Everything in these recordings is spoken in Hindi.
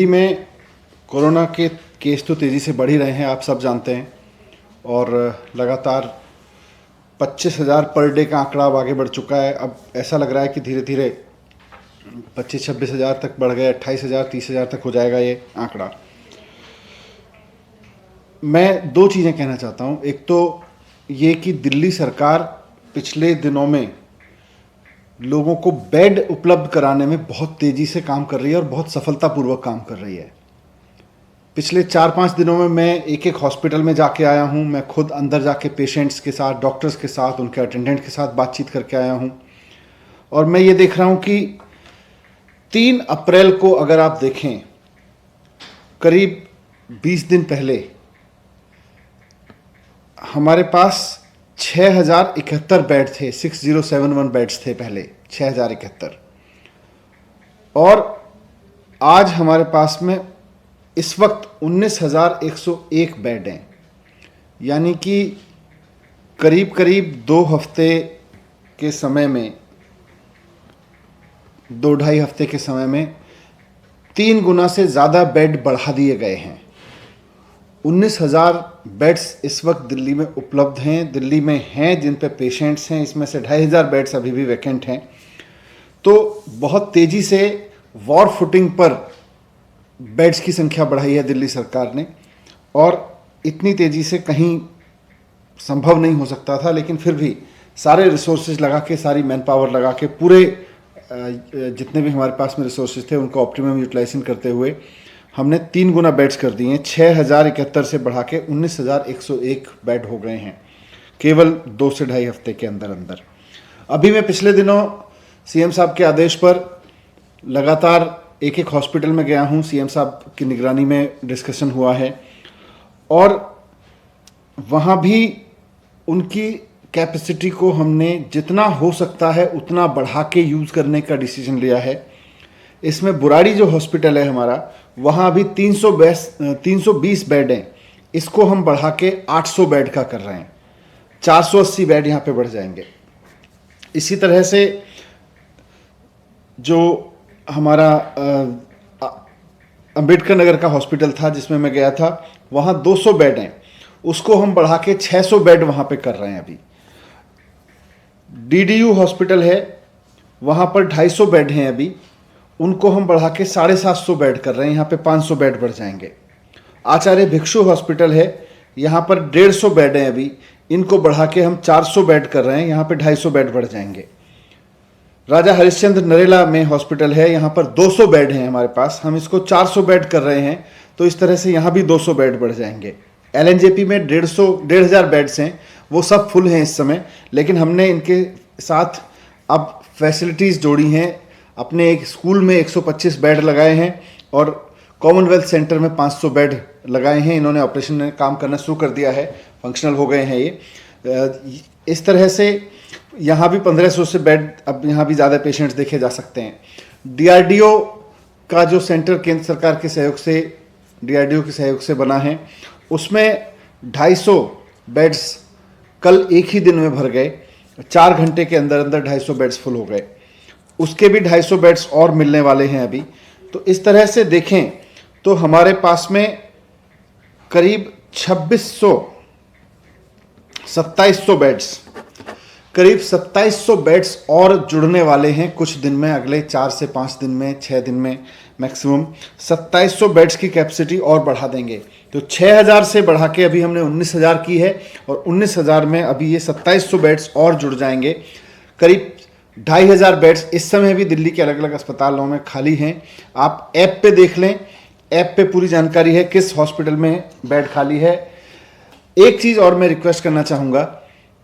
दिल्ली में कोरोना के केस तो तेज़ी से बढ़ ही रहे हैं, आप सब जानते हैं। और लगातार 25,000 पर डे का आंकड़ा अब आगे बढ़ चुका है। अब ऐसा लग रहा है कि धीरे धीरे 25-26,000 तक बढ़ गए, 28,000 30,000 तक हो जाएगा ये आंकड़ा। मैं दो चीज़ें कहना चाहता हूँ। एक तो ये कि दिल्ली सरकार पिछले दिनों में लोगों को बेड उपलब्ध कराने में बहुत तेज़ी से काम कर रही है और बहुत सफलतापूर्वक काम कर रही है। पिछले 4-5 दिनों में मैं एक एक हॉस्पिटल में जाके आया हूँ। मैं खुद अंदर जाके पेशेंट्स के साथ, डॉक्टर्स के साथ, उनके अटेंडेंट के साथ बातचीत करके आया हूँ। और मैं ये देख रहा हूँ कि 3 अप्रैल को अगर आप देखें, करीब 20 दिन पहले हमारे पास 6,071 बेड थे। 6071 बेड्स थे पहले, 6,071। और आज हमारे पास में इस वक्त 19,101 बेड हैं। यानी कि करीब करीब 2 हफ्ते के समय में, 2-2.5 हफ्ते के समय में 3 गुना से ज़्यादा बेड बढ़ा दिए गए हैं। 19,000 बेड्स इस वक्त दिल्ली में उपलब्ध हैं, दिल्ली में हैं, जिन पे पेशेंट्स हैं। इसमें से 2,500 बेड्स अभी भी वैकेंट हैं। तो बहुत तेज़ी से वॉर फुटिंग पर बेड्स की संख्या बढ़ाई है दिल्ली सरकार ने, और इतनी तेज़ी से कहीं संभव नहीं हो सकता था। लेकिन फिर भी सारे रिसोर्सेज लगा के, सारी मैन पावर लगा के, पूरे जितने भी हमारे पास में रिसोर्सेज थे उनको ऑप्टिमम यूटिलाइजेशन करते हुए हमने 3 गुना बेड्स कर दिए हैं। 6,071 से बढ़ा के 19,101 बेड हो गए हैं केवल 2 से 2.5 हफ्ते के अंदर अंदर। अभी मैं पिछले दिनों सीएम साहब के आदेश पर लगातार एक एक हॉस्पिटल में गया हूं। सीएम साहब की निगरानी में डिस्कशन हुआ है और वहां भी उनकी कैपेसिटी को हमने जितना हो सकता है उतना बढ़ा के यूज़ करने का डिसीजन लिया है। इसमें बुराड़ी जो हॉस्पिटल है हमारा, वहाँ अभी 320 बेड हैं। इसको हम बढ़ा के 800 बेड का कर रहे हैं। 480 बेड यहाँ पे बढ़ जाएंगे। इसी तरह से जो हमारा अंबेडकर नगर का हॉस्पिटल था जिसमें मैं गया था, वहाँ 200 बेड हैं। उसको हम बढ़ा के 600 बेड वहाँ पे कर रहे हैं अभी। डीडीयू हॉस्पिटल है, वहाँ पर 250 बेड हैं अभी, उनको हम बढ़ा के 750 बेड कर रहे हैं। यहाँ पे 500 बेड बढ़ जाएंगे। आचार्य भिक्षु हॉस्पिटल है, यहाँ पर 150 बेड हैं अभी, इनको बढ़ा के हम 400 बेड कर रहे हैं। यहाँ पे 250 बेड बढ़ जाएंगे। राजा हरिश्चंद्र नरेला में हॉस्पिटल है, यहाँ पर 200 बेड हैं हमारे पास, हम इसको 400 बेड कर रहे हैं। तो इस तरह से यहाँ भी 200 बेड बढ़ जाएंगे। LNJP में 1,500 बेड्स हैं, वो सब फुल हैं इस समय। लेकिन हमने इनके साथ अब फैसिलिटीज़ जोड़ी हैं। अपने एक स्कूल में 125 बेड लगाए हैं और कॉमनवेल्थ सेंटर में 500 बेड लगाए हैं। इन्होंने ऑपरेशन में काम करना शुरू कर दिया है, फंक्शनल हो गए हैं ये। इस तरह से यहाँ भी 1,500 से बेड, अब यहाँ भी ज़्यादा पेशेंट्स देखे जा सकते हैं। DRDO का जो सेंटर केंद्र सरकार के सहयोग से, DRDO के सहयोग से बना है, उसमें 250 बेड्स कल एक ही दिन में भर गए। 4 घंटे के अंदर अंदर 250 बेड्स फुल हो गए। उसके भी 250 बेड्स और मिलने वाले हैं अभी। तो इस तरह से देखें तो हमारे पास में करीब 2700 बेड्स, करीब 2700 बेड्स और जुड़ने वाले हैं कुछ दिन में, अगले 4 से 5 दिन में, 6 दिन में मैक्सिमम 2700 बेड्स की कैपेसिटी और बढ़ा देंगे। तो 6,000 से बढ़ा के अभी हमने 19,000 की है और 19,000 में अभी ये 2700 बेड्स और जुड़ जाएंगे। करीब 2,500 बेड्स इस समय भी दिल्ली के अलग अलग अस्पतालों में खाली हैं। आप ऐप पे देख लें, ऐप पे पूरी जानकारी है किस हॉस्पिटल में बेड खाली है। एक चीज़ और मैं रिक्वेस्ट करना चाहूँगा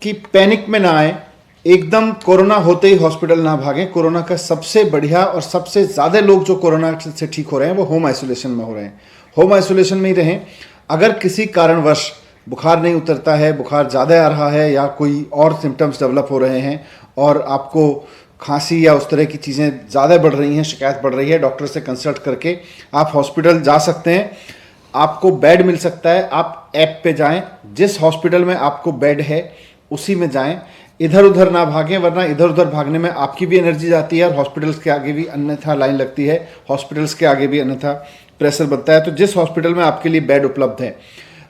कि पैनिक में ना आए, एकदम कोरोना होते ही हॉस्पिटल ना भागें। कोरोना का सबसे बढ़िया और सबसे ज़्यादा लोग जो कोरोना से ठीक हो रहे हैं वो होम आइसोलेशन में हो रहे हैं। होम आइसोलेशन में ही रहें। अगर किसी कारणवश बुखार नहीं उतरता है, बुखार ज़्यादा आ रहा है या कोई और सिम्टम्स डेवलप हो रहे हैं और आपको खांसी या उस तरह की चीज़ें ज़्यादा बढ़ रही हैं, शिकायत बढ़ रही है, डॉक्टर से कंसल्ट करके आप हॉस्पिटल जा सकते हैं। आपको बेड मिल सकता है। आप ऐप पे जाएं, जिस हॉस्पिटल में आपको बेड है उसी में जाएं। इधर उधर ना भागें, वरना इधर उधर भागने में आपकी भी एनर्जी जाती है और हॉस्पिटल्स के आगे भी अन्यथा लाइन लगती है, हॉस्पिटल्स के आगे भी अन्यथा प्रेशर बनता है। तो जिस हॉस्पिटल में आपके लिए बेड उपलब्ध है,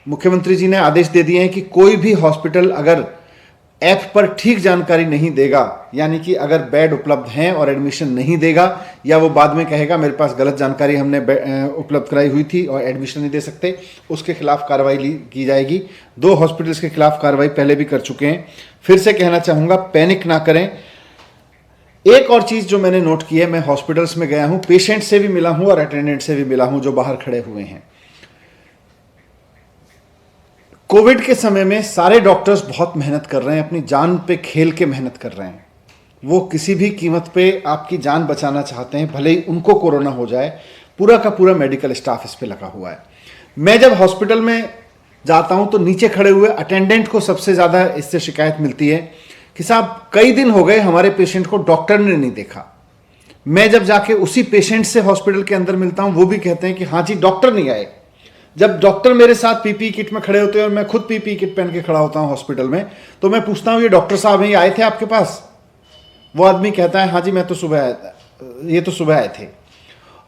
मुख्यमंत्री जी ने आदेश दे दिए हैं कि कोई भी हॉस्पिटल अगर ऐप पर ठीक जानकारी नहीं देगा, यानी कि अगर बेड उपलब्ध हैं और एडमिशन नहीं देगा, या वो बाद में कहेगा मेरे पास गलत जानकारी हमने उपलब्ध कराई हुई थी और एडमिशन नहीं दे सकते, उसके खिलाफ कार्रवाई की जाएगी। 2 हॉस्पिटल्स के खिलाफ कार्रवाई पहले भी कर चुके हैं। फिर से कहना चाहूँगा, पैनिक ना करें। एक और चीज़ जो मैंने नोट की है, मैं हॉस्पिटल्स में गया हूँ, पेशेंट से भी मिला हूँ और अटेंडेंट से भी मिला हूँ जो बाहर खड़े हुए हैं। कोविड के समय में सारे डॉक्टर्स बहुत मेहनत कर रहे हैं, अपनी जान पे खेल के मेहनत कर रहे हैं। वो किसी भी कीमत पे आपकी जान बचाना चाहते हैं, भले ही उनको कोरोना हो जाए। पूरा का पूरा मेडिकल स्टाफ इस पे लगा हुआ है। मैं जब हॉस्पिटल में जाता हूं तो नीचे खड़े हुए अटेंडेंट को सबसे ज़्यादा इससे शिकायत मिलती है कि साहब कई दिन हो गए हमारे पेशेंट को डॉक्टर ने नहीं देखा। मैं जब जाके उसी पेशेंट से हॉस्पिटल के अंदर मिलता हूं, वो भी कहते हैं कि हाँ जी डॉक्टर नहीं आए। जब डॉक्टर मेरे साथ पीपीई किट में खड़े होते हैं और मैं खुद पीपीई किट पहन के खड़ा होता हूं हॉस्पिटल में, तो मैं पूछता हूं ये डॉक्टर साहब हैं, ये आए थे आपके पास? वो आदमी कहता है हाँ जी मैं तो सुबह आया था, ये तो सुबह आए थे।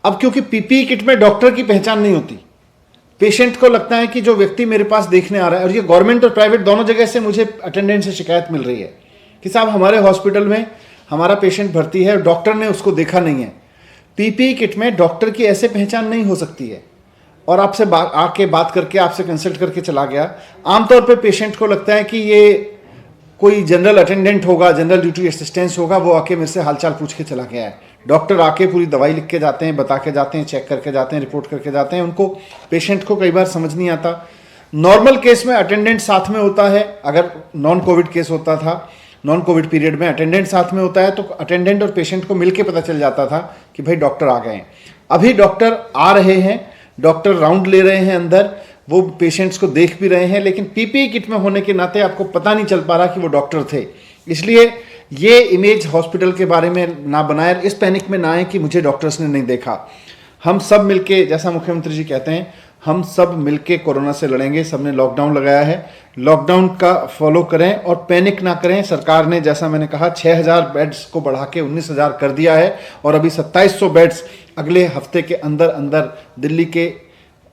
अब क्योंकि पीपीई किट में डॉक्टर की पहचान नहीं होती, पेशेंट को लगता है कि जो व्यक्ति मेरे पास देखने आ रहा है, और ये गवर्नमेंट और प्राइवेट दोनों जगह से मुझे अटेंडेंट से शिकायत मिल रही है कि साहब हमारे हॉस्पिटल में हमारा पेशेंट भर्ती है, डॉक्टर ने उसको देखा नहीं है। पीपीई किट में डॉक्टर की ऐसे पहचान नहीं हो सकती है, और आपसे आके बात करके आपसे कंसल्ट करके चला गया। आमतौर पे पेशेंट को लगता है कि ये कोई जनरल अटेंडेंट होगा, जनरल ड्यूटी असिस्टेंस होगा, वो आके मेरे से हालचाल पूछ के चला गया है। डॉक्टर आके पूरी दवाई लिख के जाते हैं, बता के जाते हैं, चेक करके जाते हैं, रिपोर्ट करके जाते हैं। उनको पेशेंट को कई बार समझ नहीं आता। नॉर्मल केस में अटेंडेंट साथ में होता है, अगर नॉन कोविड केस होता था, नॉन कोविड पीरियड में अटेंडेंट साथ में होता है, तो अटेंडेंट और पेशेंट को मिलके पता चल जाता था कि भाई डॉक्टर आ गए हैं। अभी डॉक्टर आ रहे हैं, डॉक्टर राउंड ले रहे हैं अंदर, वो पेशेंट्स को देख भी रहे हैं, लेकिन पीपीई किट में होने के नाते आपको पता नहीं चल पा रहा कि वो डॉक्टर थे। इसलिए ये इमेज हॉस्पिटल के बारे में ना बनाए, इस पैनिक में ना आए कि मुझे डॉक्टर्स ने नहीं देखा। हम सब मिलके, जैसा मुख्यमंत्री जी कहते हैं, हम सब मिलके कोरोना से लड़ेंगे। सबने लॉकडाउन लगाया है, लॉकडाउन का फॉलो करें और पैनिक ना करें। सरकार ने, जैसा मैंने कहा, 6000 बेड्स को बढ़ा के 19000 कर दिया है, और अभी 2700 बेड्स अगले हफ्ते के अंदर अंदर दिल्ली के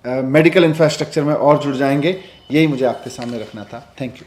मेडिकल इंफ्रास्ट्रक्चर में और जुड़ जाएंगे। यही मुझे आपके सामने रखना था। Thank you.